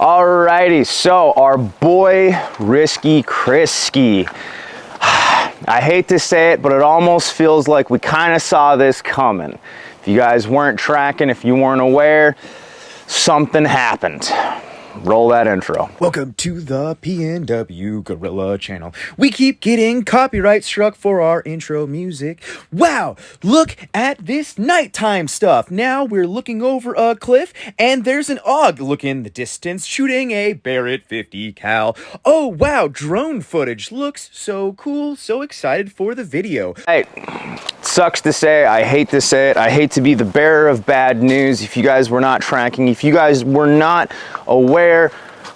Alrighty, so our boy Risky Chrisky. I hate to say it, but it almost feels like we kind of saw this coming. If you guys weren't tracking, if you weren't aware, something happened. Roll that intro. Welcome to the PNW Gorilla channel. We keep getting copyright struck for our intro music. Wow, look at this nighttime stuff. Now we're looking over a cliff and there's an og look in the distance shooting a Barrett 50 cal. Oh wow, drone footage looks so cool. So excited for the video. Hey, sucks to say, I hate to say it, I hate to be the bearer of bad news. If you guys were not tracking, if you guys were not aware,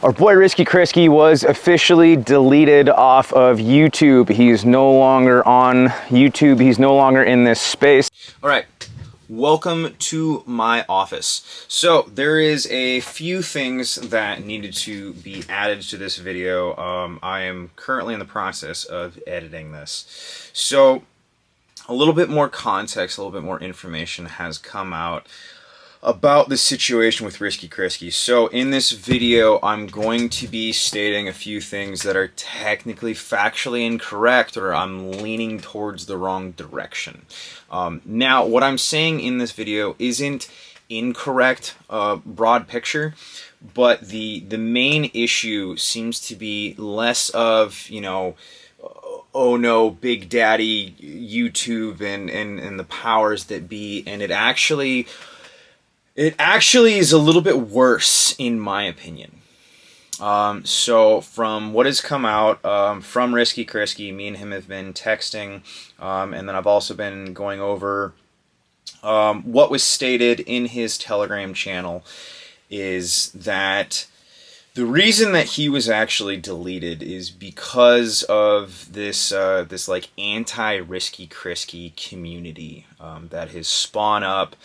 our boy Risky Chrisky was officially deleted off of YouTube. He's no longer on YouTube. He's no longer in this space. All right, welcome to my office. So there is a few things that needed to be added to this video. I am currently in the process of editing this. So a little bit more context, a little bit more information has come out about the situation with Risky Chrisky. So in this video, I'm going to be stating a few things that are technically factually incorrect, or I'm leaning towards the wrong direction. Now, what I'm saying in this video isn't incorrect, broad picture, but the main issue seems to be less of, you know, oh no, Big Daddy YouTube and the powers that be, and it actually is a little bit worse, in my opinion. So from what has come out from Risky Chrisky, me and him have been texting, and then I've also been going over what was stated in his Telegram channel is that the reason that he was actually deleted is because of this this like anti-Risky Chrisky community that has spawned up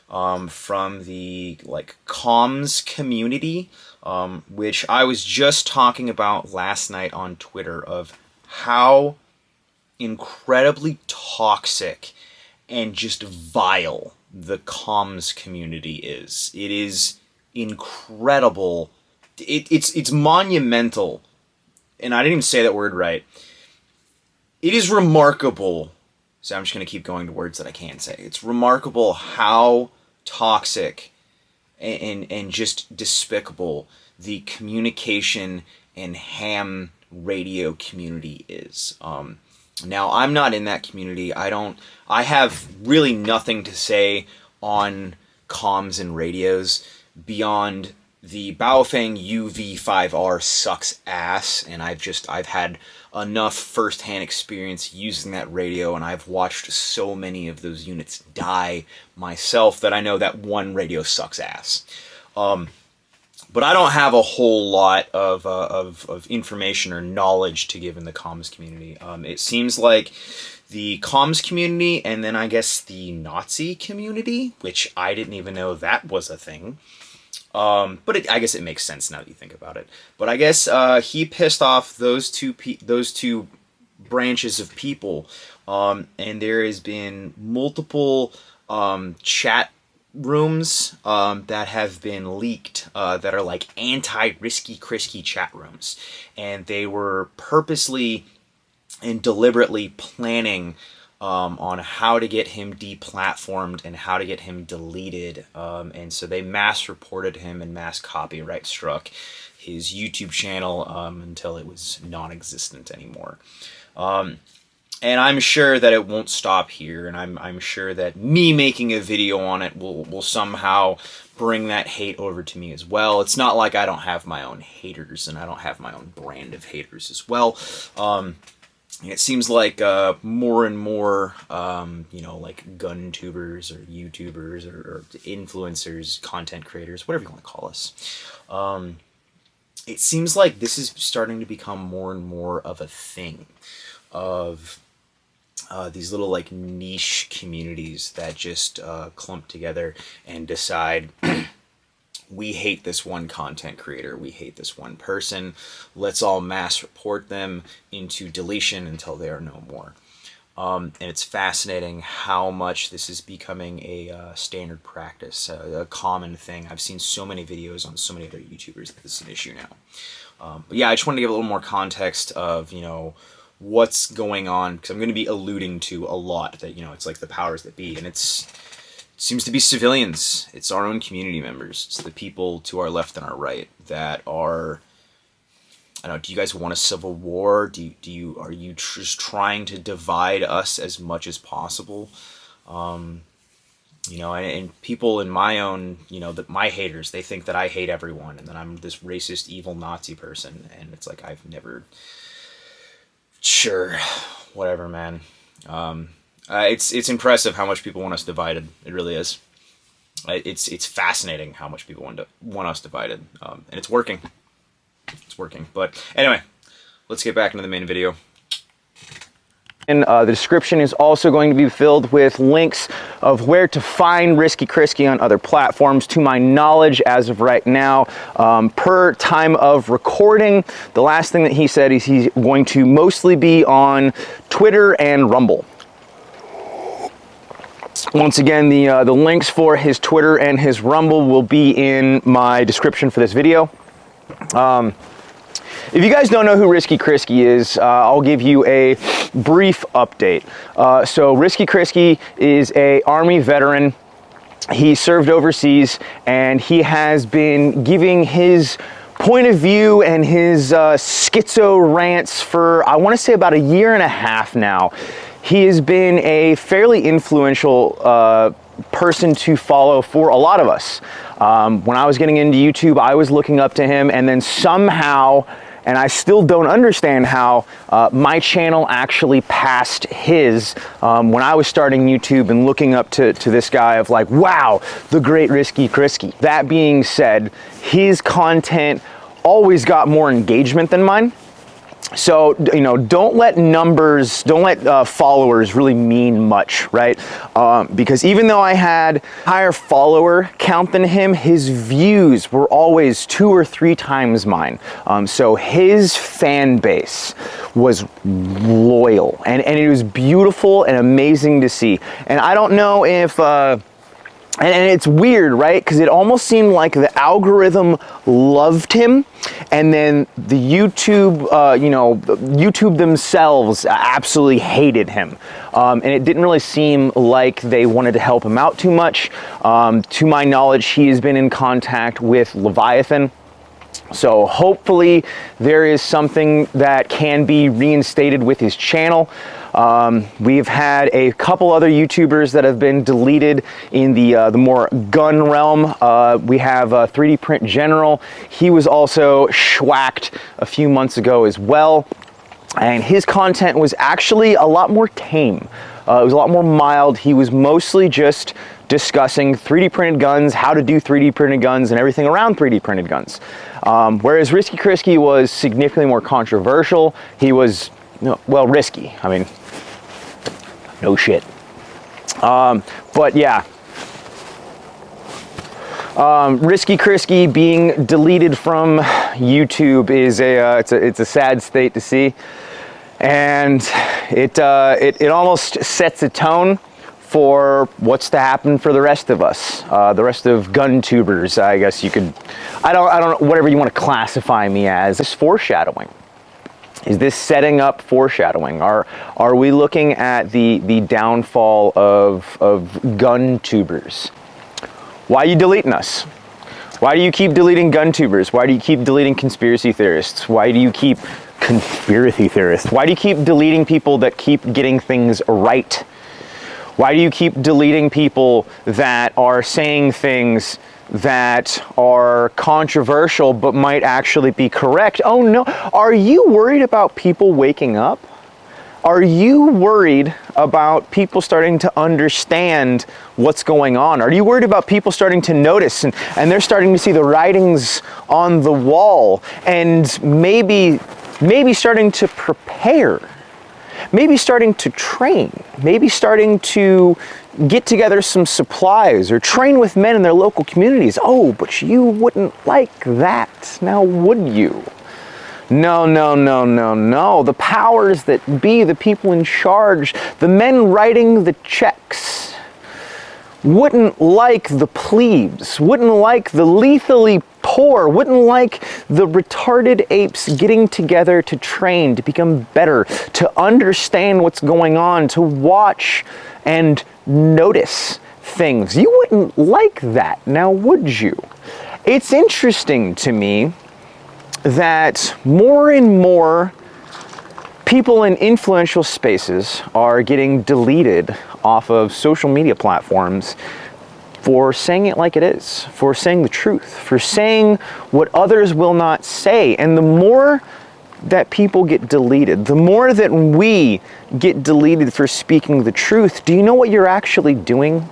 from the like comms community, which I was just talking about last night on Twitter, of how incredibly toxic and just vile the comms community is. It is incredible. It's monumental, and I didn't even say that word right. It is remarkable. So I'm just going to keep going to words that I can't say. It's remarkable how toxic and just despicable the communication and ham radio community is. Now, I'm not in that community. I have really nothing to say on comms and radios beyond the Baofeng UV5R sucks ass, and I've had enough first-hand experience using that radio, and I've watched so many of those units die myself that I know that one radio sucks ass. But I don't have a whole lot of information or knowledge to give in the comms community. It seems like the comms community, and then I guess the Nazi community, which I didn't even know that was a thing. But I guess it makes sense now that you think about it. But I guess he pissed off those two branches of people, and there has been multiple chat rooms that have been leaked that are like anti-Risky Chrisky chat rooms, and they were purposely and deliberately planning on how to get him deplatformed and how to get him deleted, and so they mass reported him and mass copyright struck his YouTube channel until it was non-existent anymore. And I'm sure that it won't stop here, and I'm sure that me making a video on it will somehow bring that hate over to me as well. It's not like I don't have my own haters, and I don't have my own brand of haters as well. It seems like more and more, you know, like gun tubers or YouTubers or influencers, content creators, whatever you want to call us. It seems like this is starting to become more and more of a thing of these little like niche communities that just clump together and decide we hate this one content creator, we hate this one person, let's all mass report them into deletion until they are no more. And it's fascinating how much this is becoming a standard practice, a common thing. I've seen so many videos on so many other YouTubers that this is an issue now. But yeah, I just wanted to give a little more context of, you know, what's going on, because I'm going to be alluding to a lot that, you know, it's like the powers that be, and it seems to be civilians. It's our own community members. It's the people to our left and our right that are, I don't know, do you guys want a civil war? Are you just trying to divide us as much as possible? You know, and people in my own, you know, my haters, they think that I hate everyone and that I'm this racist, evil Nazi person. And it's like, I've never, sure, whatever, man. It's impressive how much people want us divided. It really is. It's fascinating how much people want us divided. And it's working. It's working. But anyway, let's get back into the main video. And the description is also going to be filled with links of where to find Risky Chrisky on other platforms. To my knowledge, as of right now, per time of recording, the last thing that he said is he's going to mostly be on Twitter and Rumble. Once again, the links for his Twitter and his Rumble will be in my description for this video. If you guys don't know who Risky Chrisky is, I'll give you a brief update. So Risky Chrisky is an Army veteran. He served overseas, and he has been giving his point of view and his schizo rants for, I want to say, about a year and a half now. He has been a fairly influential person to follow for a lot of us. When I was getting into YouTube, I was looking up to him, and then somehow, and I still don't understand how, my channel actually passed his when I was starting YouTube and looking up to this guy of like, wow, the great Risky Chrisky. That being said, his content always got more engagement than mine. So, you know, don't let numbers, don't let followers really mean much, right? Because even though I had higher follower count than him, his views were always 2 or 3 times mine. So his fan base was loyal, and it was beautiful and amazing to see. And I don't know if... And it's weird, right? Because it almost seemed like the algorithm loved him, and then the YouTube, you know, YouTube themselves absolutely hated him. And it didn't really seem like they wanted to help him out too much. To my knowledge, he has been in contact with Leviathan. So hopefully there is something that can be reinstated with his channel. We've had a couple other YouTubers that have been deleted in the more gun realm. We have 3D Print General. He was also schwacked a few months ago as well. And his content was actually a lot more tame. It was a lot more mild. He was mostly just discussing 3D printed guns, how to do 3D printed guns, and everything around 3D printed guns. Whereas Risky Chrisky was significantly more controversial. He was, well, risky. I mean, no shit. But yeah. Risky Chrisky being deleted from YouTube is it's a sad state to see, and it almost sets a tone for what's to happen for the rest of us, the rest of gun tubers, I guess you could, I don't know, whatever you want to classify me as. This foreshadowing. Is this setting up foreshadowing? Are we looking at the downfall of gun tubers? Why are you deleting us? Why do you keep deleting gun tubers? Why do you keep deleting conspiracy theorists? Why do you keep conspiracy theorists? Why do you keep deleting people that keep getting things right? Why do you keep deleting people that are saying things that are controversial but might actually be correct? Oh no, are you worried about people waking up? Are you worried about people starting to understand what's going on? Are you worried about people starting to notice and they're starting to see the writings on the wall and maybe starting to prepare? Maybe starting to train, maybe starting to get together some supplies or train with men in their local communities. Oh, but you wouldn't like that, now would you? No, no, no, no, no. The powers that be, the people in charge, the men writing the checks, wouldn't like the plebes, wouldn't like the lethally poor, wouldn't like the retarded apes getting together to train, to become better, to understand what's going on, to watch and notice things. You wouldn't like that, now would you? It's interesting to me that more and more people in influential spaces are getting deleted off of social media platforms for saying it like it is, for saying the truth, for saying what others will not say. And the more that people get deleted, the more that we get deleted for speaking the truth, do you know what you're actually doing?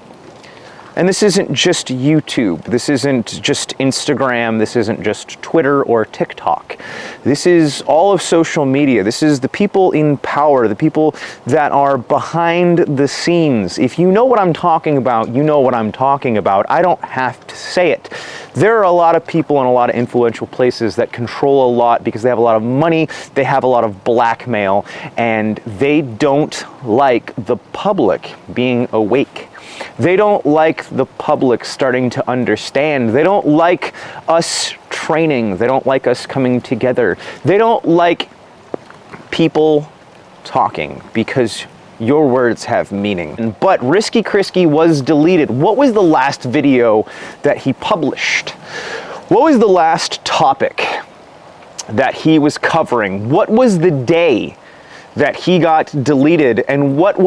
And this isn't just YouTube, this isn't just Instagram, this isn't just Twitter or TikTok. This is all of social media. This is the people in power, the people that are behind the scenes. If you know what I'm talking about, you know what I'm talking about. I don't have to say it. There are a lot of people in a lot of influential places that control a lot because they have a lot of money, they have a lot of blackmail, and they don't like the public being awake. They don't like the public starting to understand. They don't like us training. They don't like us coming together. They don't like people talking because your words have meaning. But Risky Chrisky was deleted. What was the last video that he published? What was the last topic that he was covering? What was the day that he got deleted? And what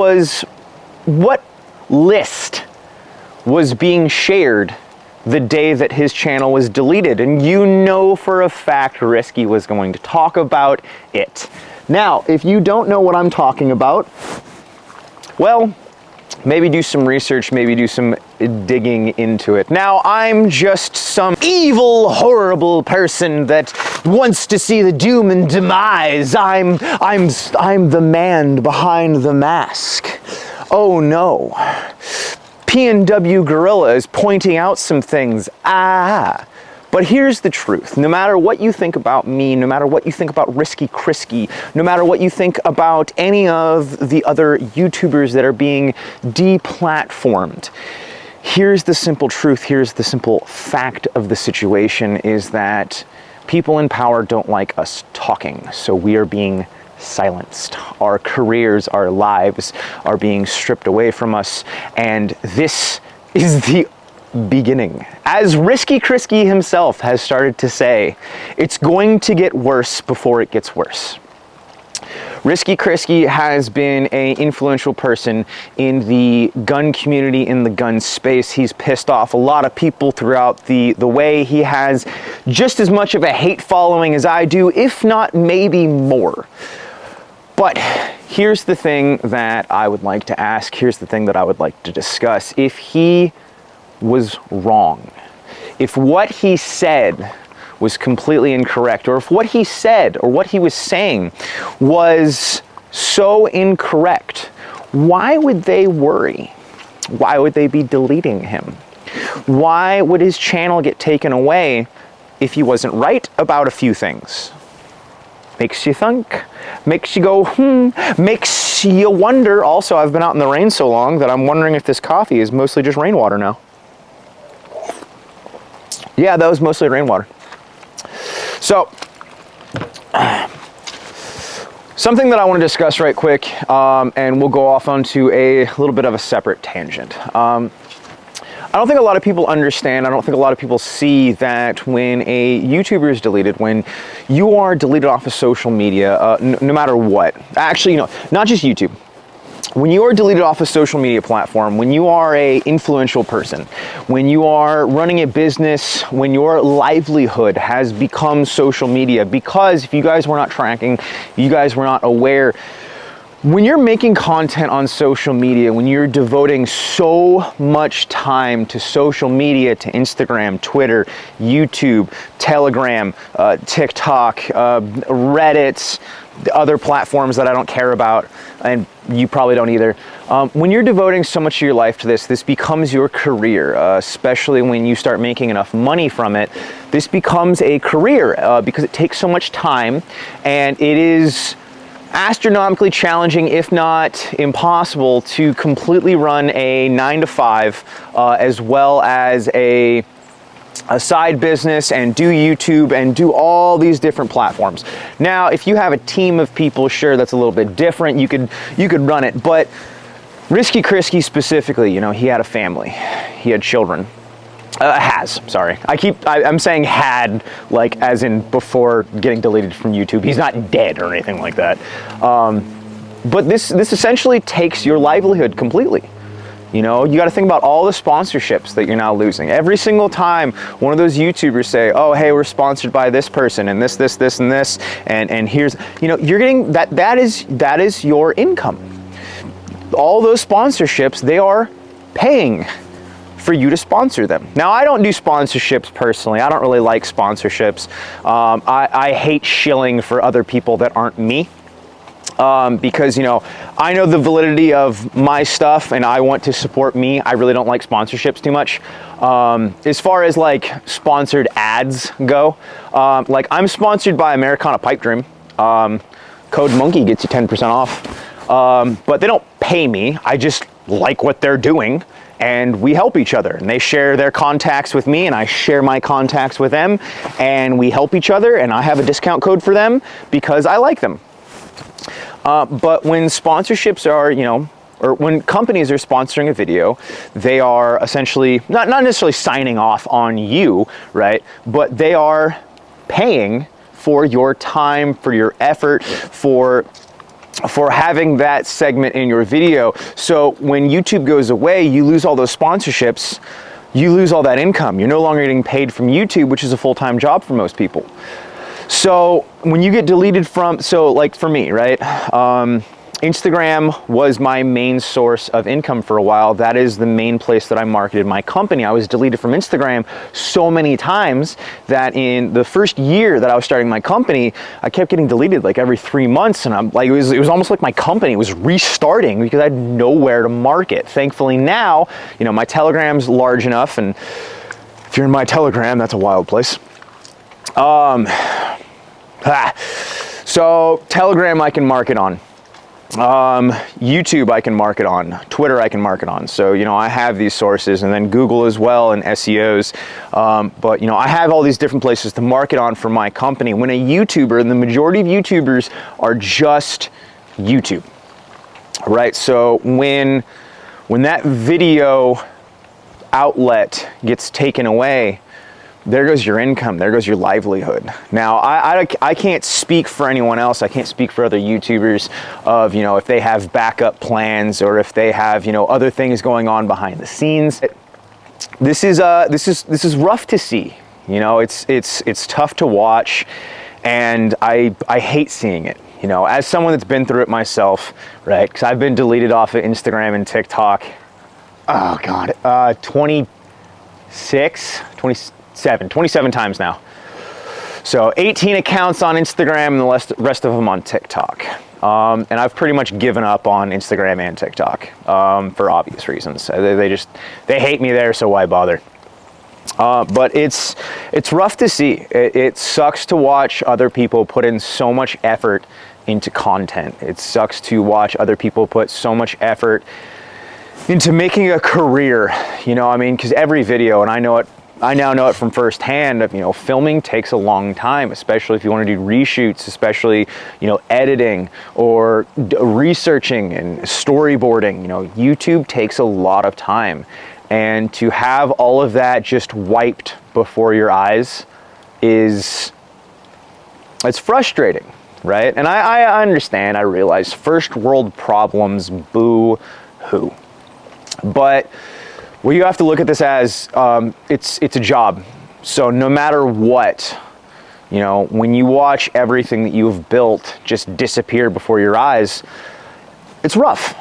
list was being shared the day that his channel was deleted? And you know for a fact Risky was going to talk about it. Now, if you don't know what I'm talking about, well, maybe do some research, maybe do some digging into it. Now, I'm just some evil, horrible person that wants to see the doom and demise. I'm the man behind the mask. Oh no. PNW Gorilla is pointing out some things. But here's the truth. No matter what you think about me, no matter what you think about Risky Chrisky, no matter what you think about any of the other YouTubers that are being deplatformed, here's the simple truth, here's the simple fact of the situation is that people in power don't like us talking, so we are being silenced. Our careers, our lives are being stripped away from us, and this is the beginning. As Risky Chrisky himself has started to say, it's going to get worse before it gets worse. Risky Chrisky has been an influential person in the gun community, in the gun space. He's pissed off a lot of people throughout the way. He has just as much of a hate following as I do, if not maybe more. But here's the thing that I would like to ask. Here's the thing that I would like to discuss. If he was wrong, if what he said was completely incorrect, or if what he said or what he was saying was so incorrect, why would they worry? Why would they be deleting him? Why would his channel get taken away if he wasn't right about a few things? Makes you think, makes you go, makes you wonder. Also, I've been out in the rain so long that I'm wondering if this coffee is mostly just rainwater now. Yeah, that was mostly rainwater. So, something that I want to discuss right quick, and we'll go off onto a little bit of a separate tangent. I don't think a lot of people understand, I don't think a lot of people see that when a YouTuber is deleted, when you are deleted off of social media, no matter what, actually, you know, not just YouTube, when you are deleted off a social media platform, when you are an influential person, when you are running a business, when your livelihood has become social media, because if you guys were not tracking, you guys were not aware, When you're making content on social media, when you're devoting so much time to social media, to Instagram, Twitter, YouTube, Telegram, TikTok, Reddit, the other platforms that I don't care about, and you probably don't either. When you're devoting so much of your life to this becomes your career, especially when you start making enough money from it. This becomes a career because it takes so much time, and it is astronomically challenging, if not impossible, to completely run a 9-to-5 as well as a side business and do YouTube and do all these different platforms. Now, if you have a team of people, sure, that's a little bit different. You could run it, but Risky Chrisky specifically, you know, he had a family, he had children. I'm saying had, like as in before getting deleted from YouTube. He's not dead or anything like that. But this essentially takes your livelihood completely. You know, you got to think about all the sponsorships that you're now losing. Every single time one of those YouTubers say, oh, hey, we're sponsored by this person and this, and this, and here's, you know, you're getting that is your income. All those sponsorships, they are paying for you to sponsor them. Now, I don't do sponsorships personally. I don't really like sponsorships. I hate shilling for other people that aren't me. Because, you know, I know the validity of my stuff and I want to support me. I really don't like sponsorships too much. As far as like sponsored ads go, like I'm sponsored by Americana Pipe Dream. Code Monkey gets you 10% off. But they don't pay me. I just like what they're doing, and we help each other, and they share their contacts with me and I share my contacts with them, and we help each other, and I have a discount code for them because I like them. But when sponsorships are, you know, or when companies are sponsoring a video, they are essentially not necessarily signing off on you, right? But they are paying for your time, for your effort, for having that segment in your video. So when YouTube goes away, you lose all those sponsorships, you lose all that income. You're no longer getting paid from YouTube, which is a full-time job for most people. So when you get deleted from, so like for me, right? Instagram was my main source of income for a while. That is the main place that I marketed my company. I was deleted from Instagram so many times that in the first year that I was starting my company, I kept getting deleted like every 3 months, and I'm like, it was almost like my company was restarting because I had nowhere to market. Thankfully now, you know, my Telegram's large enough, and if you're in my Telegram, that's a wild place. So Telegram I can market on. YouTube I can market on, Twitter I can market on. So, you know, I have these sources, and then Google as well, and SEOs. But, you know, I have all these different places to market on for my company. When a YouTuber, and the majority of YouTubers are just YouTube, right? So when that video outlet gets taken away, there goes your income, there goes your livelihood. Now, I can't speak for anyone else. I can't speak for other YouTubers of, you know, if they have backup plans or if they have, you know, other things going on behind the scenes. This is rough to see. You know, it's tough to watch, and I hate seeing it. You know, as someone that's been through it myself, right? Because I've been deleted off of Instagram and TikTok. Oh God, 27 times now. So 18 accounts on Instagram and the rest of them on TikTok. And I've pretty much given up on Instagram and TikTok for obvious reasons. They hate me there, so why bother? But it's rough to see. It sucks to watch other people put in so much effort into content. It sucks to watch other people put so much effort into making a career, you know, I mean, because every video, and I now know it from firsthand, you know, filming takes a long time, especially if you want to do reshoots, especially, you know, editing or researching and storyboarding. You know, YouTube takes a lot of time, and to have all of that just wiped before your eyes it's frustrating, right? And I understand, I realize first world problems, boo-hoo. But well, you have to look at this as it's a job. So no matter what, you know, when you watch everything that you've built just disappear before your eyes, it's rough,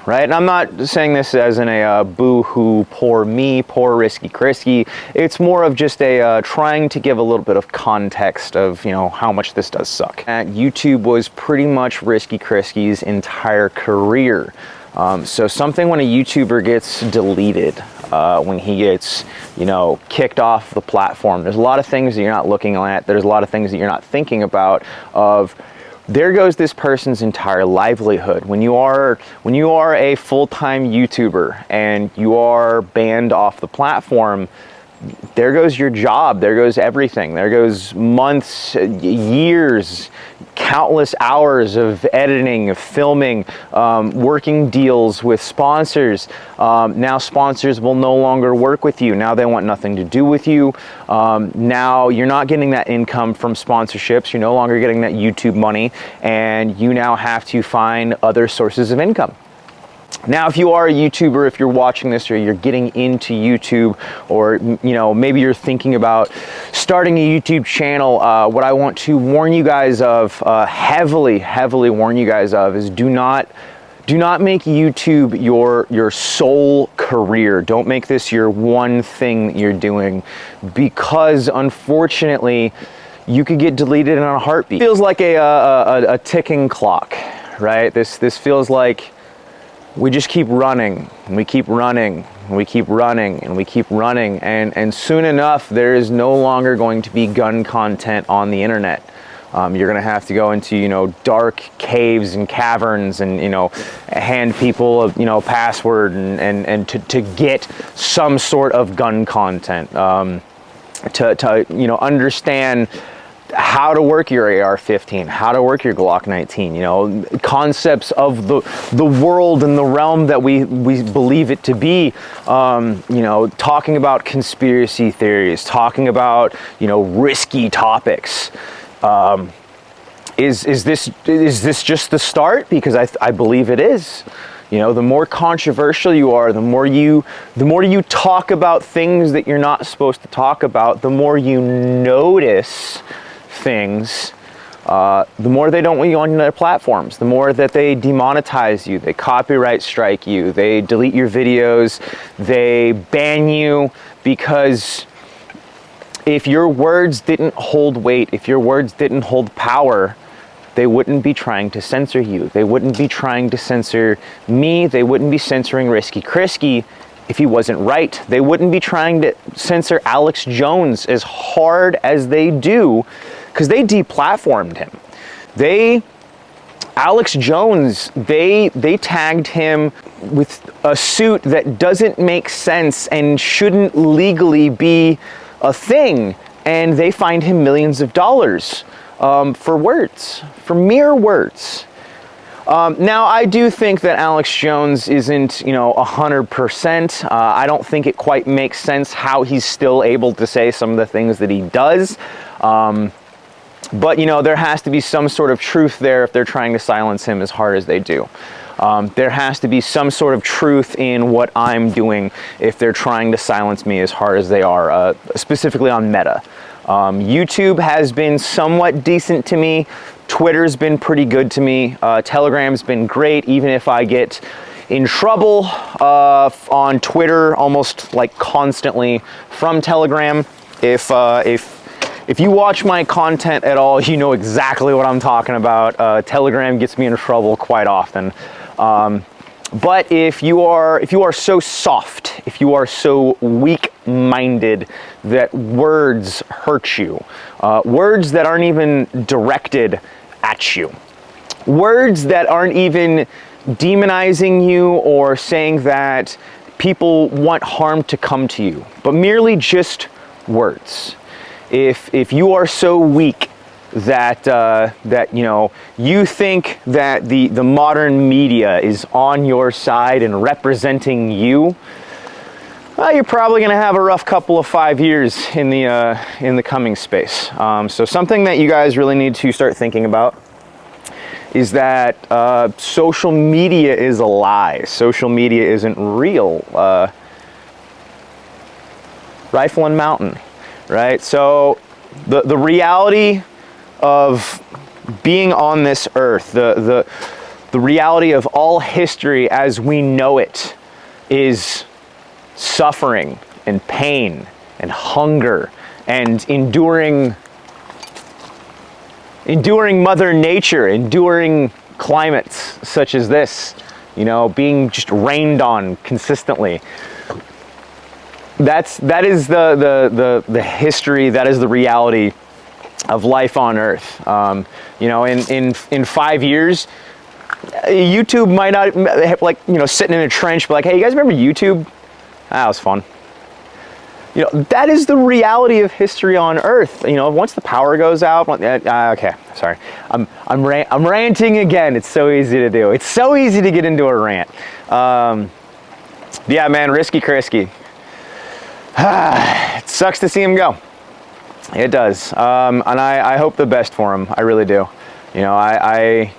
right? And I'm not saying this as in a boo-hoo, poor me, poor Risky Chrisky. It's more of just a trying to give a little bit of context of, you know, how much this does suck. YouTube was pretty much Risky Chrisky's entire career. So something when a YouTuber gets deleted, when he gets, you know, kicked off the platform, there's a lot of things that you're not looking at. There's a lot of things that you're not thinking about of, there goes this person's entire livelihood. When you are a full-time YouTuber and you are banned off the platform, there goes your job, there goes everything, there goes months, years, countless hours of editing, of filming, working deals with sponsors. Now sponsors will no longer work with you. Now they want nothing to do with you. Now you're not getting that income from sponsorships. You're no longer getting that YouTube money, and you now have to find other sources of income. Now, if you are a YouTuber, if you're watching this or you're getting into YouTube, or, you know, maybe you're thinking about starting a YouTube channel, what I want to warn you guys of, heavily warn you guys of, is do not make YouTube your sole career. Don't make this your one thing that you're doing, because unfortunately, you could get deleted in a heartbeat. It feels like a ticking clock, right? This feels like we just keep running, and we keep running, and we keep running, and we keep running, and soon enough, there is no longer going to be gun content on the internet. You're gonna have to go into, you know, dark caves and caverns, and, you know, hand people a, you know, password and to get some sort of gun content, to you know, understand how to work your AR-15, how to work your Glock 19, you know, concepts of the world and the realm that we believe it to be, you know, talking about conspiracy theories, talking about, you know, risky topics. Is this just the start? Because I believe it is. You know, the more controversial you are, the more you talk about things that you're not supposed to talk about, the more you notice things, the more they don't want you on their platforms, the more that they demonetize you, they copyright strike you, they delete your videos, they ban you, because if your words didn't hold weight, if your words didn't hold power, they wouldn't be trying to censor you. They wouldn't be trying to censor me. They wouldn't be censoring Risky Chrisky if he wasn't right. They wouldn't be trying to censor Alex Jones as hard as they do, because they deplatformed him. Alex Jones, they tagged him with a suit that doesn't make sense and shouldn't legally be a thing, and they fined him millions of dollars for words, for mere words. Now, I do think that Alex Jones isn't, you know, 100%. I don't think it quite makes sense how he's still able to say some of the things that he does. But, you know, there has to be some sort of truth there if they're trying to silence him as hard as they do. There has to be some sort of truth in what I'm doing if they're trying to silence me as hard as they are, specifically on Meta. YouTube has been somewhat decent to me. Twitter's been pretty good to me. Telegram's been great, even if I get in trouble on Twitter almost like constantly from Telegram. If you watch my content at all, you know exactly what I'm talking about. Telegram gets me in trouble quite often. But if you are so soft, if you are so weak-minded that words hurt you, words that aren't even directed at you, words that aren't even demonizing you or saying that people want harm to come to you, but merely just words. If you are so weak that that you know, you think that the modern media is on your side and representing you, well, you're probably going to have a rough couple of 5 years in the coming space. So something that you guys really need to start thinking about is that social media is a lie. Social media isn't real. Rifle and Mountain, right? So the reality of being on this earth, the The reality of all history as we know it is suffering and pain and hunger and enduring Mother Nature, enduring climates such as this, you know, being just rained on consistently. That is the history, that is the reality of life on Earth. You know, in 5 years, YouTube might not, like, you know, sitting in a trench, but like, hey, you guys remember YouTube? That was fun. You know, that is the reality of history on Earth. You know, once the power goes out, okay, sorry, I'm ranting again. It's so easy to do. It's so easy to get into a rant. Yeah, man, Risky Chrisky. It sucks to see him go. It does, and I hope the best for him. I really do. You know, I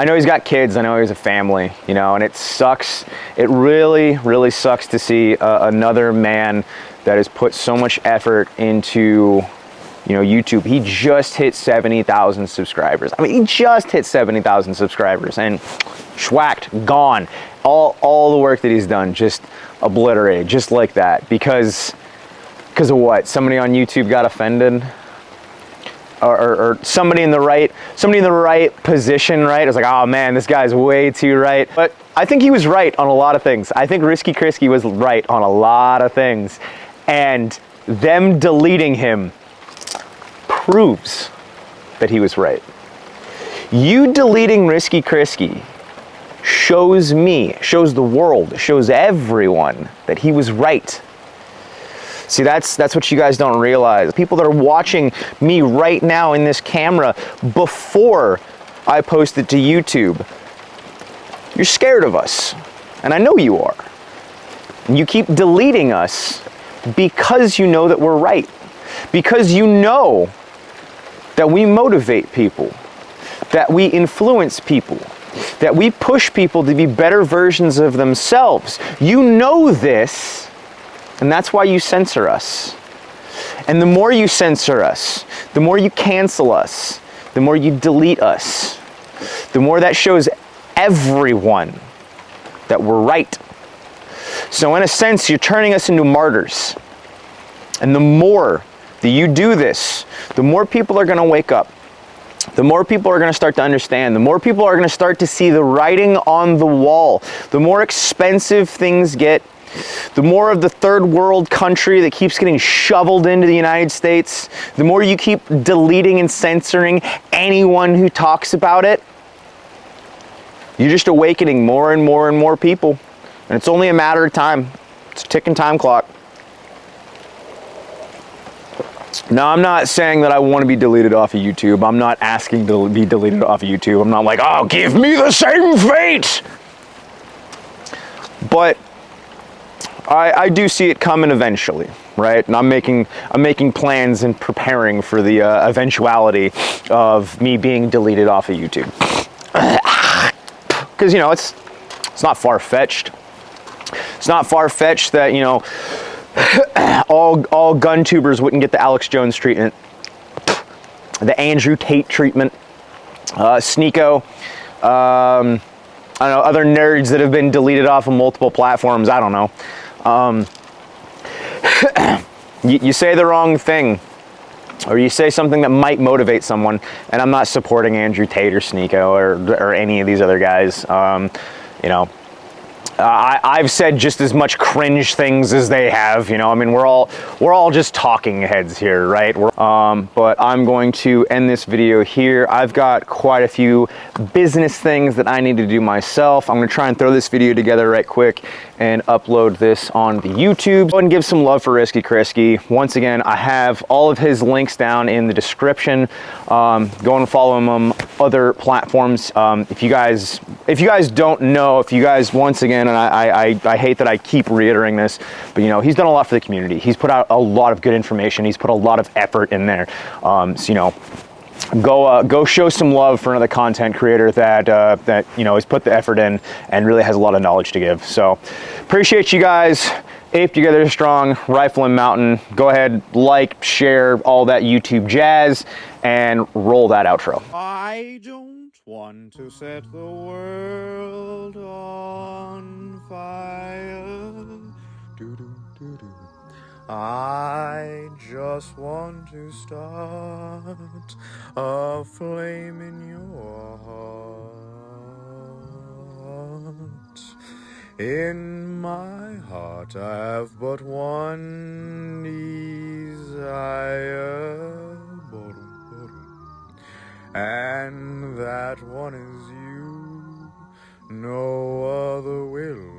know he's got kids, I know he has a family, you know, and it sucks. It really, really sucks to see another man that has put so much effort into, you know, YouTube. He just hit 70,000 subscribers. I mean, he just hit 70,000 subscribers and schwacked, gone. All the work that he's done just obliterated, just like that. Because of what? Somebody on YouTube got offended? Or somebody in the right position, right? It was like, oh man, this guy's way too right. But I think he was right on a lot of things. I think Risky Chrisky was right on a lot of things. And them deleting him proves that he was right. You deleting Risky Chrisky shows me, shows the world, shows everyone that he was right. See, that's what you guys don't realize. People that are watching me right now in this camera before I post it to YouTube, you're scared of us. And I know you are. And you keep deleting us because you know that we're right. Because you know that we motivate people, that we influence people, that we push people to be better versions of themselves. You know this. And that's why you censor us. And the more you censor us, the more you cancel us, the more you delete us, the more that shows everyone that we're right. So in a sense, you're turning us into martyrs. And the more that you do this, the more people are going to wake up. The more people are going to start to understand. The more people are going to start to see the writing on the wall. The more expensive things get. The more of the third world country that keeps getting shoveled into the United States, the more you keep deleting and censoring anyone who talks about it, you're just awakening more and more and more people. And it's only a matter of time. It's a ticking time clock. Now, I'm not saying that I want to be deleted off of YouTube. I'm not asking to be deleted off of YouTube. I'm not like, oh, give me the same fate. But I do see it coming eventually, right? And I'm making plans and preparing for the eventuality of me being deleted off of YouTube. Because, you know, it's not far-fetched. It's not far-fetched that, you know, all gun tubers wouldn't get the Alex Jones treatment, the Andrew Tate treatment, Sneeko, I don't know, other nerds that have been deleted off of multiple platforms. I don't know. You say the wrong thing, or you say something that might motivate someone, and I'm not supporting Andrew Tate or Sneeko or any of these other guys. You know, I've said just as much cringe things as they have. You know, I mean, we're all just talking heads here, right? But I'm going to end this video here. I've got quite a few business things that I need to do myself. I'm going to try and throw this video together right quick and upload this on the YouTube. Go ahead and give some love for Risky Chrisky. Once again, I have all of his links down in the description. Go and follow him on other platforms. If you guys don't know, if you guys, once again, and I hate that I keep reiterating this, but you know, he's done a lot for the community. He's put out a lot of good information. He's put a lot of effort in there. So, you know, go show some love for another content creator that you know has put the effort in and really has a lot of knowledge to give. So appreciate you guys. Ape Together Strong, Rifle and Mountain. Go ahead, like, share, all that YouTube jazz, and roll that outro. I don't one to set the world on fire. Do-do-do-do. I just want to start a flame in your heart. In my heart I've but one desire, and that one is you. No other will